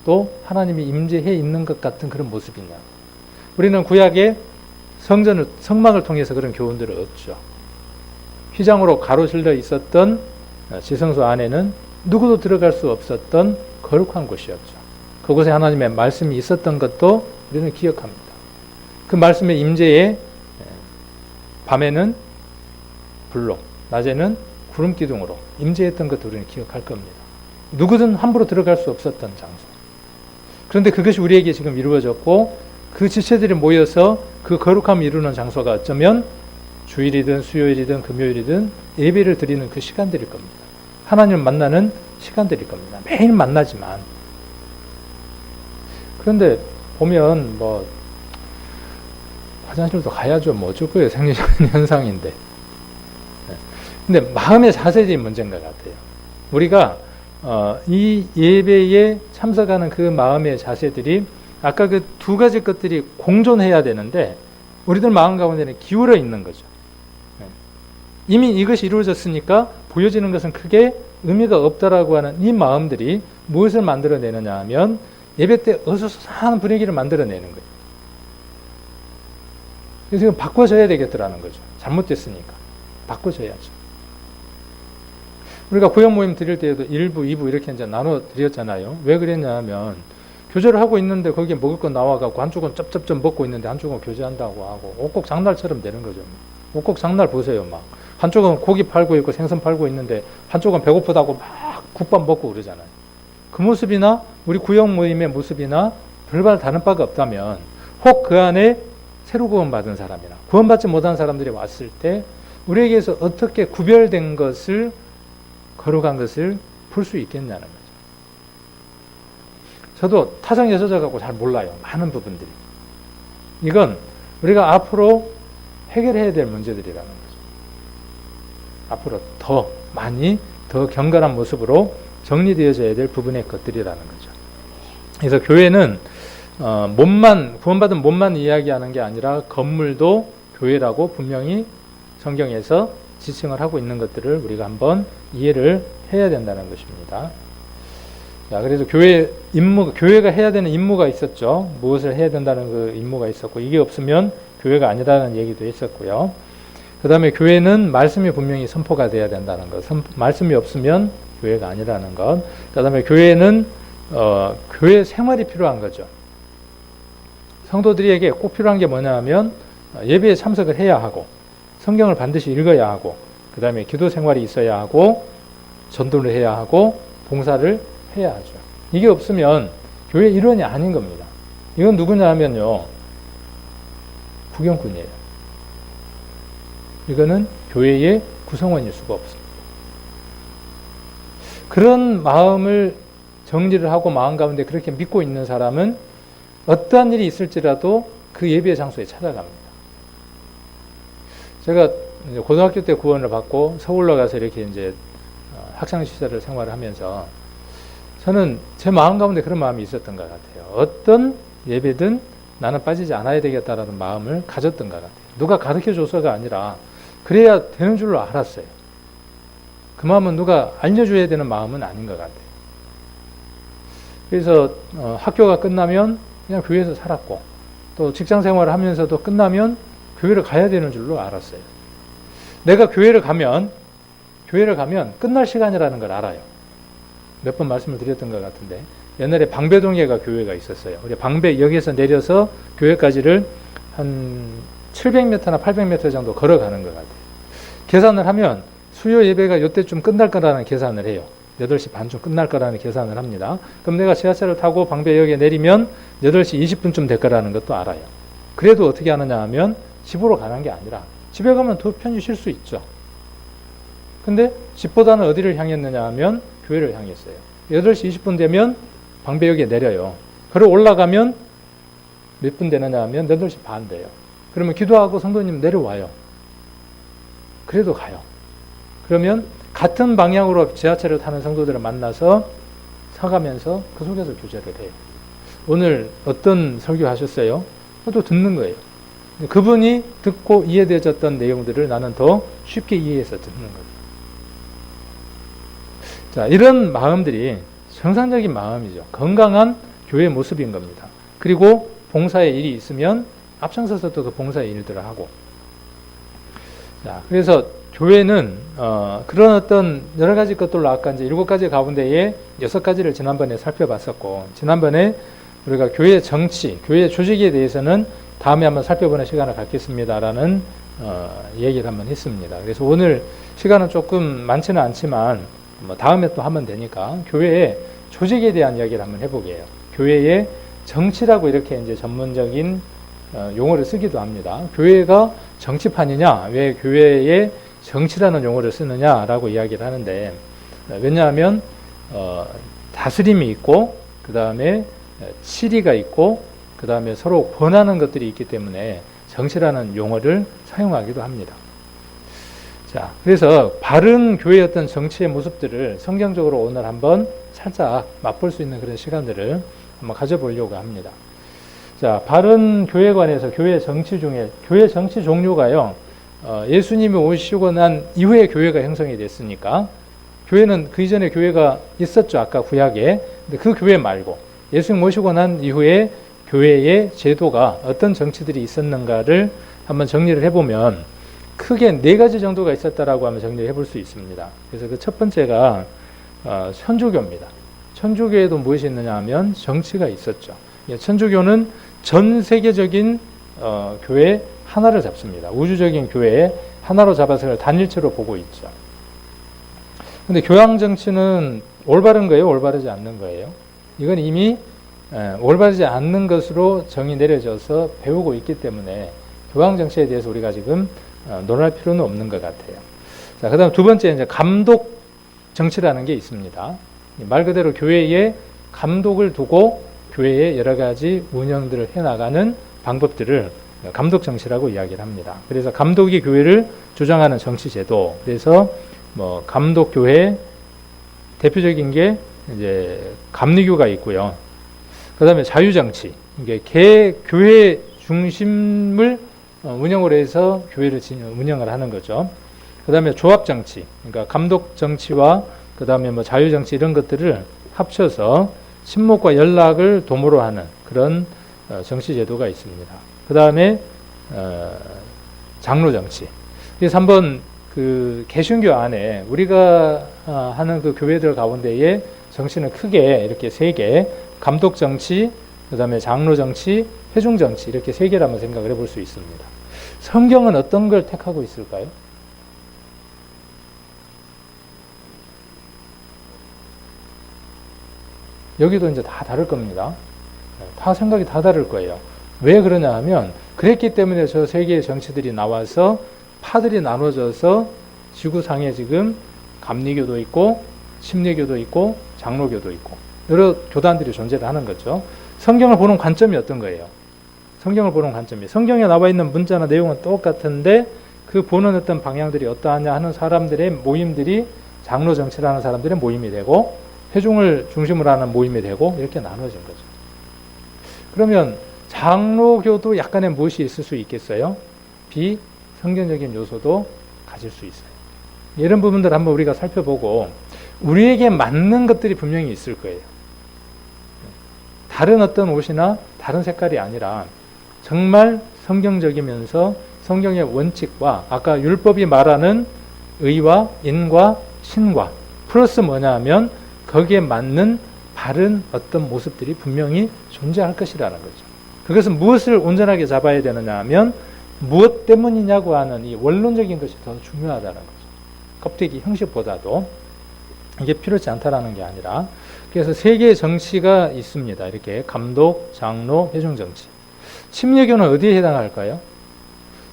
또 하나님이 임재해 있는 것 같은 그런 모습이냐. 우리는 구약의 성막을 통해서 그런 교훈들을 얻죠. 휘장으로 가로질러 있었던 지성소 안에는 누구도 들어갈 수 없었던 거룩한 곳이었죠. 그곳에 하나님의 말씀이 있었던 것도 우리는 기억합니다. 그 말씀의 임재에 밤에는 불로, 낮에는 구름 기둥으로 임재했던 것도 우리는 기억할 겁니다. 누구든 함부로 들어갈 수 없었던 장소. 그런데 그것이 우리에게 지금 이루어졌고, 그 지체들이 모여서 그 거룩함을 이루는 장소가 어쩌면 주일이든 수요일이든 금요일이든 예배를 드리는 그 시간들일 겁니다. 하나님을 만나는 시간들일 겁니다. 매일 만나지만. 그런데 보면 화장실도 가야죠. 어쩔 거예요. 생리적인 현상인데. 근데 마음의 자세들이 문제인 것 같아요. 우리가 이 예배에 참석하는 그 마음의 자세들이 아까 그 두 가지 것들이 공존해야 되는데 우리들 마음 가운데는 기울어 있는 거죠. 이미 이것이 이루어졌으니까 보여지는 것은 크게 의미가 없다라고 하는 이 마음들이 무엇을 만들어내느냐 하면 예배 때 어수선한 분위기를 만들어내는 거예요. 그래서 이건 바꿔줘야 되겠더라는 거죠. 잘못됐으니까. 바꿔줘야죠. 우리가 구역 모임 드릴 때에도 1부, 2부 이렇게 이제 나눠 드렸잖아요. 왜 그랬냐 하면 교제를 하고 있는데 거기에 먹을 거 나와갖고 한쪽은 쩝쩝쩝 먹고 있는데 한쪽은 교제한다고 하고 옥곡 장날처럼 되는 거죠. 옥곡 장날 보세요. 한쪽은 고기 팔고 있고 생선 팔고 있는데 한쪽은 배고프다고 막 국밥 먹고 그러잖아요. 그 모습이나 우리 구역 모임의 모습이나 별반 다른 바가 없다면 혹 그 안에 새로 구원받은 사람이나 구원받지 못한 사람들이 왔을 때 우리에게서 어떻게 구별된 것을 거룩한 것을 볼 수 있겠냐는 거죠. 저도 타성 예서적하고 잘 몰라요. 많은 부분들이. 이건 우리가 앞으로 해결해야 될 문제들이라는 거죠. 앞으로 더 많이 더 경건한 모습으로 정리되어져야 될 부분의 것들이라는 거죠. 그래서 교회는 구원받은 몸만 이야기하는 게 아니라 건물도 교회라고 분명히 성경에서 지칭을 하고 있는 것들을 우리가 한번 이해를 해야 된다는 것입니다. 자, 그래서 교회가 해야 되는 임무가 있었죠. 무엇을 해야 된다는 그 임무가 있었고, 이게 없으면 교회가 아니라는 얘기도 있었고요. 그 다음에 교회는 말씀이 분명히 선포가 돼야 된다는 것. 말씀이 없으면 교회가 아니라는 것. 그 다음에 교회는, 교회 생활이 필요한 거죠. 성도들에게 꼭 필요한 게 뭐냐 하면, 예배에 참석을 해야 하고, 성경을 반드시 읽어야 하고, 그 다음에 기도 생활이 있어야 하고, 전도를 해야 하고, 봉사를 해야 하죠. 이게 없으면 교회 일원이 아닌 겁니다. 이건 누구냐 하면요, 구경꾼이에요. 이거는 교회의 구성원일 수가 없습니다. 그런 마음을 정리를 하고 마음 가운데 그렇게 믿고 있는 사람은 어떠한 일이 있을지라도 그 예배 장소에 찾아갑니다. 제가 이제 고등학교 때 구원을 받고 서울로 가서 이렇게 이제 학창시절을 생활을 하면서 저는 제 마음 가운데 그런 마음이 있었던 것 같아요. 어떤 예배든 나는 빠지지 않아야 되겠다라는 마음을 가졌던 것 같아요. 누가 가르쳐줘서가 아니라 그래야 되는 줄로 알았어요. 그 마음은 누가 알려줘야 되는 마음은 아닌 것 같아요. 그래서 학교가 끝나면 그냥 교회에서 살았고, 또 직장 생활을 하면서도 끝나면 교회를 가야 되는 줄로 알았어요. 내가 교회를 가면 끝날 시간이라는 걸 알아요. 몇 번 말씀을 드렸던 것 같은데, 옛날에 방배동에가 교회가 있었어요. 우리 방배역에서 내려서 교회까지를 한 700m나 800m 정도 걸어가는 것 같아요. 계산을 하면 수요 예배가 이때쯤 끝날 거라는 계산을 해요. 8시 반쯤 끝날 거라는 계산을 합니다. 그럼 내가 지하철을 타고 방배역에 내리면 8시 20분쯤 될 거라는 것도 알아요. 그래도 어떻게 하느냐 하면 집으로 가는 게 아니라 집에 가면 더 편히 쉴 수 있죠. 근데 집보다는 어디를 향했느냐 하면 교회를 향했어요. 8시 20분 되면 방배역에 내려요. 걸어 올라가면 몇 분 되느냐 하면 8시 반 돼요. 그러면 기도하고 성도님 내려와요. 그래도 가요. 그러면 같은 방향으로 지하철을 타는 성도들을 만나서 서가면서 그 속에서 교제를 해요. 오늘 어떤 설교 하셨어요? 또 듣는 거예요. 그분이 듣고 이해되어졌던 내용들을 나는 더 쉽게 이해해서 듣는 거예요. 자, 이런 마음들이 정상적인 마음이죠. 건강한 교회의 모습인 겁니다. 그리고 봉사의 일이 있으면 앞장서서 또 그 봉사의 일들을 하고. 자, 그래서 교회는 그런 어떤 여러 가지 것들로 아까 이제 7가지 가운데에 6가지를 지난번에 살펴봤었고, 지난번에 우리가 교회 정치, 교회 조직에 대해서는 다음에 한번 살펴보는 시간을 갖겠습니다라는 얘기를 한번 했습니다. 그래서 오늘 시간은 조금 많지는 않지만 다음에 또 하면 되니까 교회의 조직에 대한 이야기를 한번 해보게요. 교회의 정치라고 이렇게 이제 전문적인 용어를 쓰기도 합니다. 교회가 정치판이냐, 왜 교회에 정치라는 용어를 쓰느냐라고 이야기를 하는데, 왜냐하면 다스림이 있고, 그 다음에 치리가 있고, 그 다음에 서로 권하는 것들이 있기 때문에 정치라는 용어를 사용하기도 합니다. 자, 그래서 바른 교회의 어떤 정치의 모습들을 성경적으로 오늘 한번 살짝 맛볼 수 있는 그런 시간들을 한번 가져보려고 합니다. 자, 바른 교회에 관해서 교회 정치 중에, 교회 정치 종류가요, 예수님이 오시고 난 이후에 교회가 형성이 됐으니까, 교회는 그 이전에 교회가 있었죠. 아까 구약에. 근데 그 교회 말고, 예수님 오시고 난 이후에 교회의 제도가 어떤 정치들이 있었는가를 한번 정리를 해보면, 크게 4가지 정도가 있었다라고 하면 정리를 해볼 수 있습니다. 그래서 그 첫 번째가 천주교입니다. 천주교에도 무엇이 있느냐 하면 정치가 있었죠. 천주교는 전 세계적인 교회 하나를 잡습니다. 우주적인 교회 하나로 잡아서 그걸 단일체로 보고 있죠. 근데 교황 정치는 올바른 거예요? 올바르지 않는 거예요? 이건 이미 올바르지 않는 것으로 정의 내려져서 배우고 있기 때문에 교황 정치에 대해서 우리가 지금 논할 필요는 없는 것 같아요. 자, 그 다음 두 번째, 이제 감독 정치라는 게 있습니다. 말 그대로 교회에 감독을 두고 교회에 여러 가지 운영들을 해나가는 방법들을 감독 정치라고 이야기를 합니다. 그래서 감독이 교회를 주장하는 정치 제도. 그래서 감독 교회 대표적인 게 이제 감리교가 있고요. 그 다음에 자유정치. 이게 교회 중심을 운영으로 해서 교회를 운영을 하는 거죠. 그 다음에 조합정치, 그러니까 감독정치와 그 다음에 자유정치 이런 것들을 합쳐서 친목과 연락을 도모로 하는 그런 정치제도가 있습니다. 그 다음에 장로정치. 그래서 한번 그 개신교 안에 우리가 하는 그 교회들 가운데에 정치는 크게 이렇게 3개, 감독정치, 그 다음에 장로정치, 회중정치 이렇게 3개를 한번 생각을 해볼 수 있습니다. 성경은 어떤 걸 택하고 있을까요? 여기도 이제 다 다를 겁니다. 다 생각이 다 다를 거예요. 왜 그러냐 하면 그랬기 때문에 저 3개의 정치들이 나와서 파들이 나눠져서 지구상에 지금 감리교도 있고 심리교도 있고 장로교도 있고 여러 교단들이 존재를 하는 거죠. 성경을 보는 관점이 어떤 거예요? 성경을 보는 관점이 성경에 나와 있는 문자나 내용은 똑같은데 그 보는 어떤 방향들이 어떠하냐 하는 사람들의 모임들이 장로 정치라는 사람들의 모임이 되고 회중을 중심으로 하는 모임이 되고 이렇게 나눠진 거죠. 그러면 장로교도 약간의 무엇이 있을 수 있겠어요? 비성경적인 요소도 가질 수 있어요. 이런 부분들을 한번 우리가 살펴보고 우리에게 맞는 것들이 분명히 있을 거예요. 다른 어떤 옷이나 다른 색깔이 아니라 정말 성경적이면서 성경의 원칙과 아까 율법이 말하는 의와 인과 신과 플러스 뭐냐 하면 거기에 맞는 바른 어떤 모습들이 분명히 존재할 것이라는 거죠. 그것은 무엇을 온전하게 잡아야 되느냐 하면 무엇 때문이냐고 하는 이 원론적인 것이 더 중요하다는 거죠. 껍데기 형식보다도 이게 필요치 않다라는 게 아니라 그래서 세 개의 정치가 있습니다. 이렇게 감독, 장로, 회중 정치. 침례교는 어디에 해당할까요?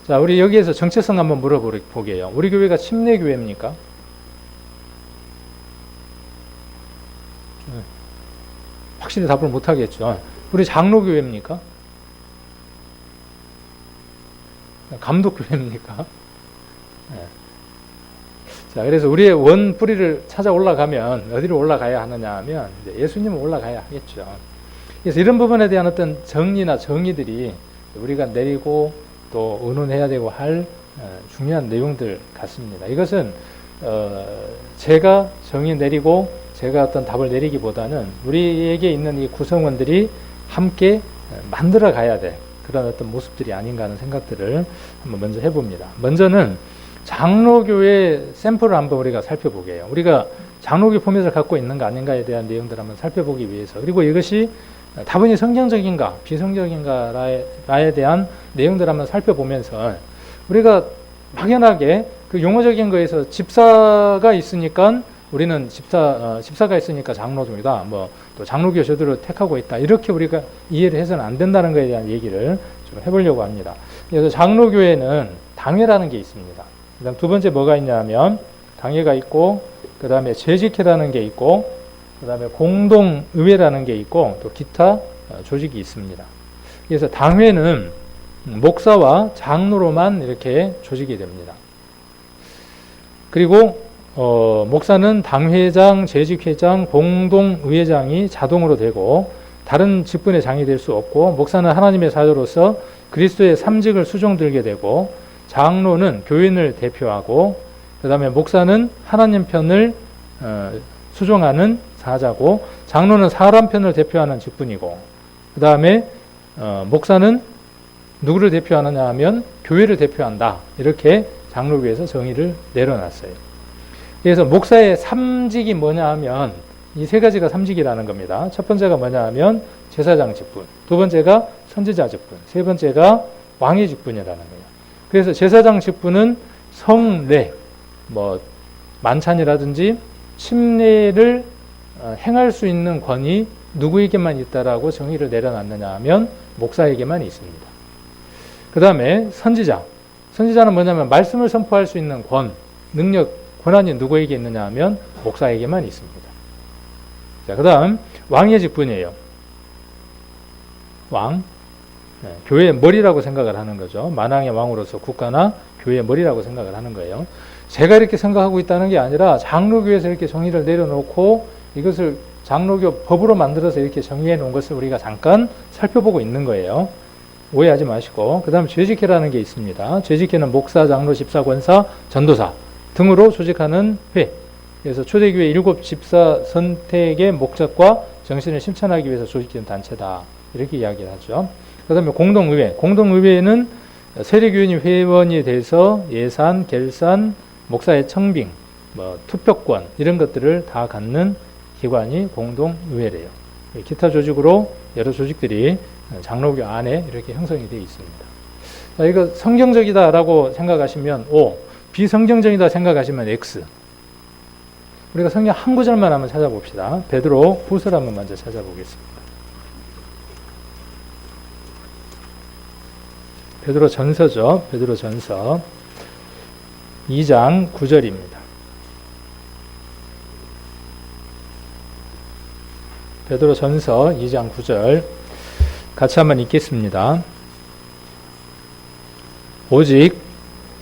자, 우리 여기에서 정체성 한번 물어보게요. 우리 교회가 침례교회입니까? 확실히 답을 못하겠죠. 우리 장로교회입니까? 감독교회입니까? 네. 자, 그래서 우리의 원 뿌리를 찾아 올라가면 어디로 올라가야 하느냐 하면 예수님은 올라가야 하겠죠. 그래서 이런 부분에 대한 어떤 정리나 정의들이 우리가 내리고 또 의논해야 되고 할 중요한 내용들 같습니다. 이것은 제가 정의 내리고 제가 어떤 답을 내리기보다는 우리에게 있는 이 구성원들이 함께 만들어 가야 될 그런 어떤 모습들이 아닌가 하는 생각들을 한번 먼저 해봅니다. 먼저는 장로교의 샘플을 한번 우리가 살펴보게요. 우리가 장로교 포맷을 갖고 있는가 아닌가에 대한 내용들을 한번 살펴보기 위해서 그리고 이것이 다분히 성경적인가 비성경인가에 대한 내용들을 한번 살펴보면서 우리가 막연하게 그 용어적인 거에서 집사가 있으니까 우리는 집사가 있으니까 장로교다. 뭐 또 장로교 제도를 택하고 있다. 이렇게 우리가 이해를 해서는 안 된다는 것에 대한 얘기를 좀 해보려고 합니다. 그래서 장로교회는 당회라는 게 있습니다. 그다음 두 번째 뭐가 있냐면 당회가 있고 그 다음에 재직회라는 게 있고 그 다음에 공동의회라는 게 있고 또 기타 조직이 있습니다. 그래서 당회는 목사와 장로로만 이렇게 조직이 됩니다. 그리고 목사는 당회장, 재직회장, 공동의회장이 자동으로 되고 다른 직분의 장이 될 수 없고 목사는 하나님의 사도로서 그리스도의 삼직을 수종들게 되고 장로는 교인을 대표하고 그 다음에 목사는 하나님 편을 수종하는 사자고 장로는 사람 편을 대표하는 직분이고 그 다음에 목사는 누구를 대표하느냐 하면 교회를 대표한다. 이렇게 장로교에서 정의를 내려놨어요. 그래서 목사의 삼직이 뭐냐 하면 이 세 가지가 삼직이라는 겁니다. 첫 번째가 뭐냐 하면 제사장 직분, 두 번째가 선지자 직분, 세 번째가 왕의 직분이라는 거예요. 그래서 제사장 직분은 성례, 뭐 만찬이라든지 침례를 행할 수 있는 권위 누구에게만 있다라고 정의를 내려놨느냐 하면 목사에게만 있습니다. 그 다음에 선지자는 뭐냐면 말씀을 선포할 수 있는 능력, 권한이 누구에게 있느냐 하면 목사에게만 있습니다. 자, 그 다음 왕의 직분이에요. 왕, 교회의 머리라고 생각을 하는 거죠. 만왕의 왕으로서 국가나 교회의 머리라고 생각을 하는 거예요. 제가 이렇게 생각하고 있다는 게 아니라 장로교에서 이렇게 정의를 내려놓고 이것을 장로교 법으로 만들어서 이렇게 정의해 놓은 것을 우리가 잠깐 살펴보고 있는 거예요. 오해하지 마시고. 그 다음 재직회라는 게 있습니다. 재직회는 목사, 장로, 집사, 권사, 전도사 등으로 조직하는 회. 그래서 초대교회 7 집사 선택의 목적과 정신을 실천하기 위해서 조직된 단체다. 이렇게 이야기를 하죠. 그 다음에 공동의회. 공동의회는 세례교인이 회원이 돼서 예산, 결산, 목사의 청빙, 투표권 이런 것들을 다 갖는 기관이 공동의회래요. 기타 조직으로 여러 조직들이 장로교 안에 이렇게 형성이 되어 있습니다. 자, 이거 성경적이다라고 생각하시면 O, 비성경적이다 생각하시면 X. 우리가 성경 한 구절만 한번 찾아봅시다. 베드로 후서를 한번 먼저 찾아보겠습니다. 베드로 전서죠. 베드로 전서 2장 9절입니다. 베드로 전서 2장 9절 같이 한번 읽겠습니다. 오직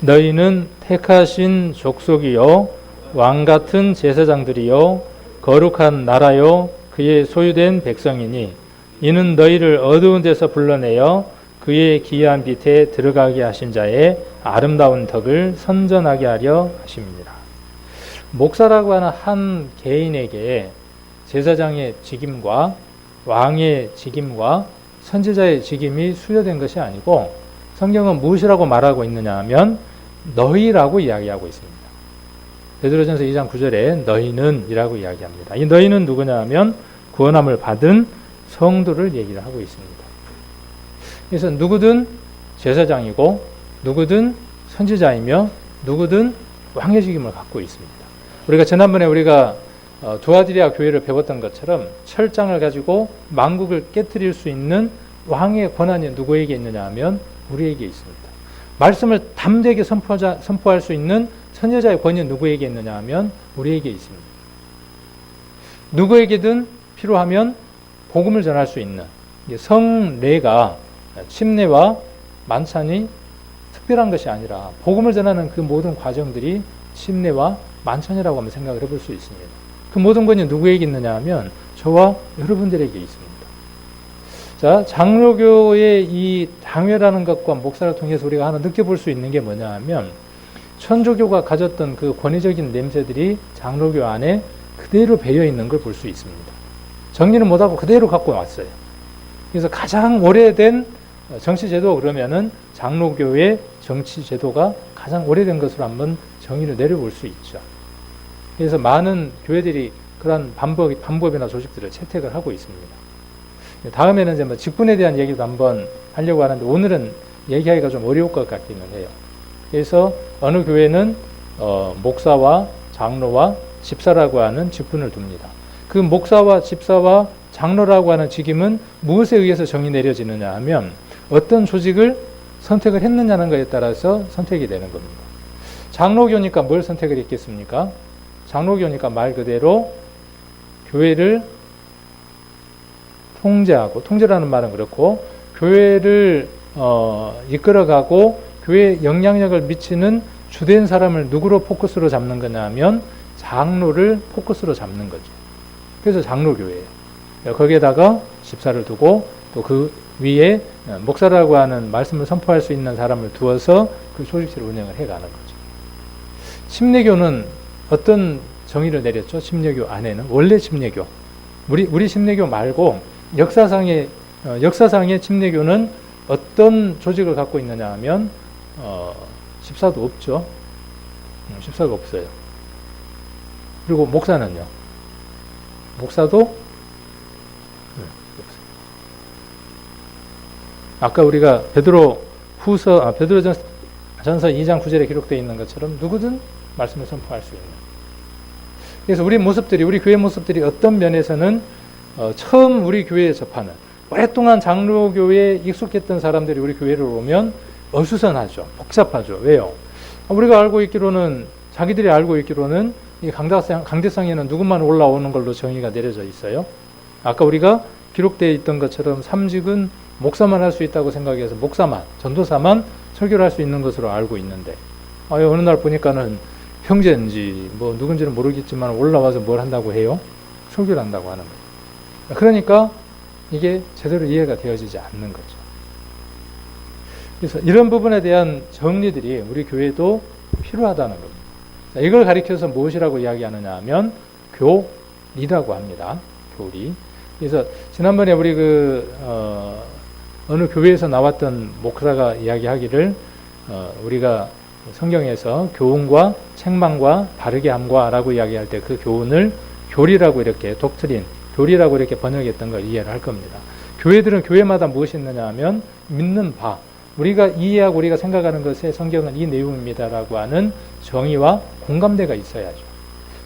너희는 택하신 족속이요 왕같은 제사장들이요 거룩한 나라요 그의 소유된 백성이니 이는 너희를 어두운 데서 불러내어 그의 기이한 빛에 들어가게 하신 자의 아름다운 덕을 선전하게 하려 하십니다. 목사라고 하는 한 개인에게 제사장의 직임과 왕의 직임과 선지자의 직임이 수여된 것이 아니고 성경은 무엇이라고 말하고 있느냐 하면 너희라고 이야기하고 있습니다. 베드로전서 2장 9절에 너희는 이라고 이야기합니다. 이 너희는 누구냐 하면 구원함을 받은 성도를 얘기를 하고 있습니다. 그래서 누구든 제사장이고 누구든 선지자이며 누구든 왕의 직임을 갖고 있습니다. 우리가 지난번에 두아디리아 교회를 배웠던 것처럼 철장을 가지고 만국을 깨뜨릴 수 있는 왕의 권한이 누구에게 있느냐 하면 우리에게 있습니다. 말씀을 담대하게 선포할 수 있는 선지자의 권위 누구에게 있느냐 하면 우리에게 있습니다. 누구에게든 필요하면 복음을 전할 수 있는 성례가 침례와 만찬이 특별한 것이 아니라 복음을 전하는 그 모든 과정들이 침례와 만찬이라고 한번 생각을 해볼 수 있습니다. 그 모든 권위 누구에게 있느냐 하면 저와 여러분들에게 있습니다. 자, 장로교의 이 당회라는 것과 목사를 통해서 우리가 하나 느껴볼 수 있는 게 뭐냐 하면 천주교가 가졌던 그 권위적인 냄새들이 장로교 안에 그대로 배어 있는 걸 볼 수 있습니다. 정리는 못하고 그대로 갖고 왔어요. 그래서 가장 오래된 정치제도 그러면은 장로교의 정치제도가 가장 오래된 것으로 한번 정의를 내려볼 수 있죠. 그래서 많은 교회들이 그런 반법이나 조직들을 채택을 하고 있습니다. 다음에는 이제 직분에 대한 얘기도 한번 하려고 하는데 오늘은 얘기하기가 좀 어려울 것 같기는 해요. 그래서 어느 교회는 목사와 장로와 집사라고 하는 직분을 둡니다. 그 목사와 집사와 장로라고 하는 직임은 무엇에 의해서 정의 내려지느냐 하면 어떤 조직을 선택을 했느냐는 것에 따라서 선택이 되는 겁니다. 장로교니까 뭘 선택을 했겠습니까? 장로교니까 말 그대로 교회를 통제하고, 통제라는 말은 그렇고 교회를 이끌어가고 교회에 영향력을 미치는 주된 사람을 누구로 포커스로 잡는 거냐 하면 장로를 포커스로 잡는 거죠. 그래서 장로교회예요. 거기에다가 집사를 두고 또 그 위에 목사라고 하는 말씀을 선포할 수 있는 사람을 두어서 그 조직체를 운영을 해가는 거죠. 침례교는 어떤 정의를 내렸죠? 침례교 안에는 원래 침례교, 우리 침례교 말고 역사상의 침례교는 어떤 조직을 갖고 있느냐 하면 집사도 없죠. 집사가 없어요. 그리고 목사는요. 목사도 없어요. 아까 우리가 베드로전서 2장 9절에 기록되어 있는 것처럼 누구든 말씀을 선포할 수 있는. 그래서 우리 교회 모습들이 어떤 면에서는 처음 우리 교회에 접하는 오랫동안 장로교회에 익숙했던 사람들이 우리 교회를 오면 어수선하죠. 복잡하죠. 왜요? 우리가 자기들이 알고 있기로는 이 강대상에는 누구만 올라오는 걸로 정의가 내려져 있어요. 아까 우리가 기록되어 있던 것처럼 삼직은 목사만 할 수 있다고 생각해서 목사만, 전도사만 설교를 할 수 있는 것으로 알고 있는데 어느 날 보니까는 형제인지 누군지는 모르겠지만 올라와서 뭘 한다고 해요? 설교를 한다고 하는 거예요. 그러니까 이게 제대로 이해가 되어지지 않는 거죠. 그래서 이런 부분에 대한 정리들이 우리 교회도 필요하다는 겁니다. 이걸 가리켜서 무엇이라고 이야기하느냐 하면 교리라고 합니다. 교리. 그래서 지난번에 우리 어느 교회에서 나왔던 목사가 이야기하기를 우리가 성경에서 교훈과 책망과 바르게 함과라고 이야기할 때 그 교훈을 교리라고 이렇게 교리라고 이렇게 번역했던 걸 이해를 할 겁니다. 교회들은 교회마다 무엇이 있느냐 하면 믿는 바, 우리가 이해하고 우리가 생각하는 것에 성경은 이 내용입니다라고 하는 정의와 공감대가 있어야죠.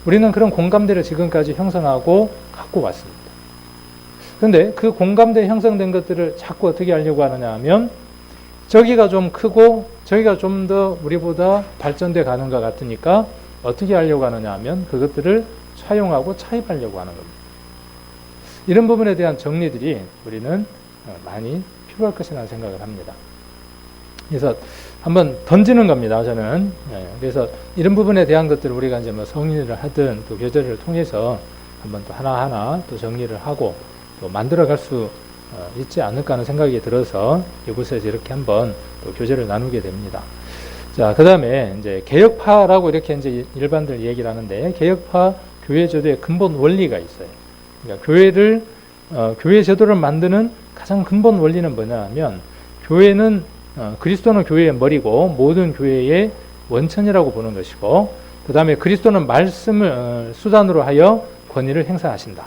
우리는 그런 공감대를 지금까지 형성하고 갖고 왔습니다. 그런데 그 공감대 형성된 것들을 자꾸 어떻게 하려고 하느냐 하면 저기가 좀 크고 저기가 좀 더 우리보다 발전돼 가는 것 같으니까 어떻게 하려고 하느냐 하면 그것들을 차용하고 차입하려고 하는 겁니다. 이런 부분에 대한 정리들이 우리는 많이 필요할 것이라는 생각을 합니다. 그래서 한번 던지는 겁니다, 저는. 그래서 이런 부분에 대한 것들을 우리가 이제 성인을 하든 또 교제를 통해서 한번 또 하나하나 또 정리를 하고 또 만들어갈 수 있지 않을까 하는 생각이 들어서 이곳에서 이렇게 한번 또 교제를 나누게 됩니다. 자, 그 다음에 이제 개혁파라고 이렇게 이제 일반들 얘기를 하는데, 개혁파 교회 제도의 근본 원리가 있어요. 그러니까 교회 제도를 만드는 가장 근본 원리는 뭐냐면, 교회는 그리스도는 교회의 머리고 모든 교회의 원천이라고 보는 것이고, 그 다음에 그리스도는 말씀을 수단으로 하여 권위를 행사하신다.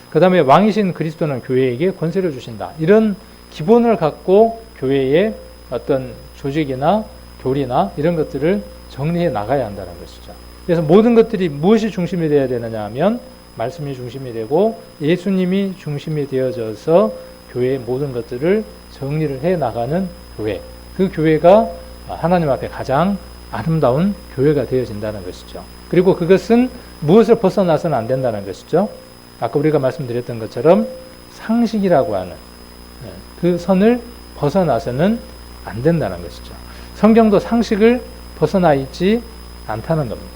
그 다음에 왕이신 그리스도는 교회에게 권세를 주신다. 이런 기본을 갖고 교회의 어떤 조직이나 교리나 이런 것들을 정리해 나가야 한다는 것이죠. 그래서 모든 것들이 무엇이 중심이 되어야 되느냐 하면 말씀이 중심이 되고 예수님이 중심이 되어져서 교회의 모든 것들을 정리를 해 나가는 교회. 그 교회가 하나님 앞에 가장 아름다운 교회가 되어진다는 것이죠. 그리고 그것은 무엇을 벗어나서는 안 된다는 것이죠. 아까 우리가 말씀드렸던 것처럼 상식이라고 하는 그 선을 벗어나서는 안 된다는 것이죠. 성경도 상식을 벗어나 있지 않다는 겁니다.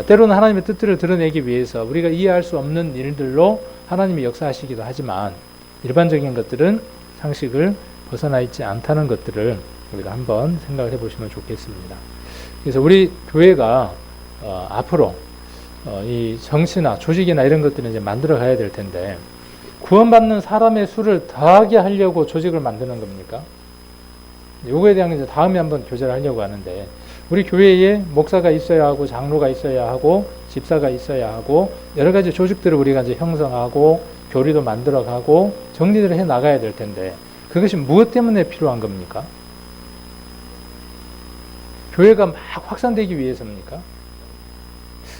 때로는 하나님의 뜻들을 드러내기 위해서 우리가 이해할 수 없는 일들로 하나님이 역사하시기도 하지만 일반적인 것들은 상식을 벗어나 있지 않다는 것들을 우리가 한번 생각을 해보시면 좋겠습니다. 그래서 우리 교회가 앞으로 이 정치나 조직이나 이런 것들을 이제 만들어 가야 될 텐데, 구원받는 사람의 수를 더하게 하려고 조직을 만드는 겁니까? 요거에 대한 이제 다음에 한번 교제를 하려고 하는데, 우리 교회에 목사가 있어야 하고 장로가 있어야 하고 집사가 있어야 하고 여러 가지 조직들을 우리가 이제 형성하고 교리도 만들어 가고 정리를 해 나가야 될 텐데, 그것이 무엇 때문에 필요한 겁니까? 교회가 막 확산되기 위해서입니까?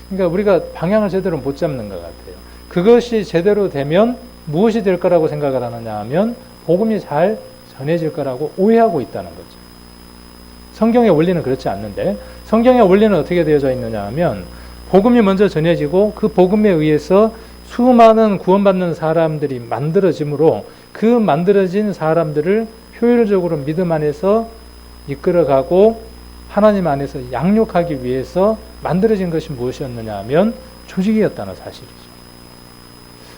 그러니까 우리가 방향을 제대로 못 잡는 것 같아요. 그것이 제대로 되면 무엇이 될 거라고 생각을 하느냐 하면 복음이 잘 전해질 거라고 오해하고 있다는 거죠. 성경의 원리는 그렇지 않는데, 성경의 원리는 어떻게 되어져 있느냐 하면 복음이 먼저 전해지고 그 복음에 의해서 수많은 구원받는 사람들이 만들어지므로 그 만들어진 사람들을 효율적으로 믿음 안에서 이끌어가고 하나님 안에서 양육하기 위해서 만들어진 것이 무엇이었느냐 하면 조직이었다는 사실이죠.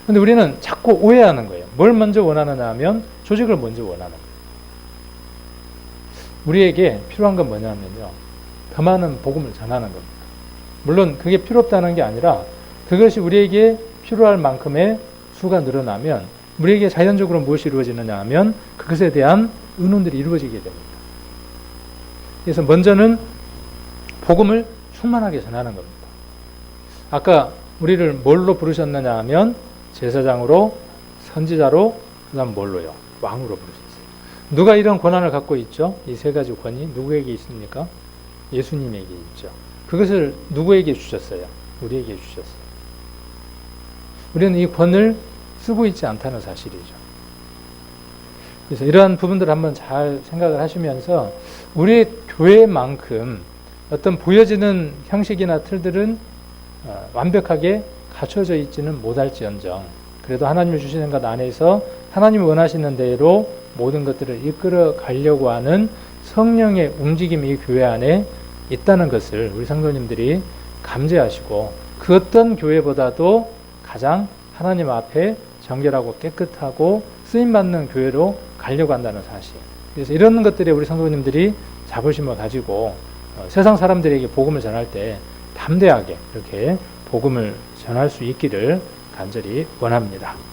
그런데 우리는 자꾸 오해하는 거예요. 뭘 먼저 원하느냐 하면 조직을 먼저 원하는 거예요. 우리에게 필요한 건 뭐냐면요, 더 많은 복음을 전하는 겁니다. 물론 그게 필요 없다는 게 아니라 그것이 우리에게 필요할 만큼의 수가 늘어나면 우리에게 자연적으로 무엇이 이루어지느냐 하면 그것에 대한 의논들이 이루어지게 됩니다. 그래서 먼저는 복음을 충만하게 전하는 겁니다. 아까 우리를 뭘로 부르셨느냐 하면 제사장으로, 선지자로, 그 다음 뭘로요? 왕으로 부르셨어요. 누가 이런 권한을 갖고 있죠? 이 세 가지 권위 누구에게 있습니까? 예수님에게 있죠. 그것을 누구에게 주셨어요? 우리에게 주셨어요. 우리는 이 권을 쓰고 있지 않다는 사실이죠. 그래서 이러한 부분들을 한번 잘 생각을 하시면서 우리의 교회만큼 어떤 보여지는 형식이나 틀들은 완벽하게 갖춰져 있지는 못할지언정, 그래도 하나님이 주시는 것 안에서 하나님이 원하시는 대로 모든 것들을 이끌어 가려고 하는 성령의 움직임이 이 교회 안에 있다는 것을 우리 성도님들이 감지하시고 그 어떤 교회보다도 가장 하나님 앞에 정결하고 깨끗하고 쓰임받는 교회로 가려고 한다는 사실. 그래서 이런 것들에 우리 성도님들이 자부심을 가지고 세상 사람들에게 복음을 전할 때 담대하게 이렇게 복음을 전할 수 있기를 간절히 원합니다.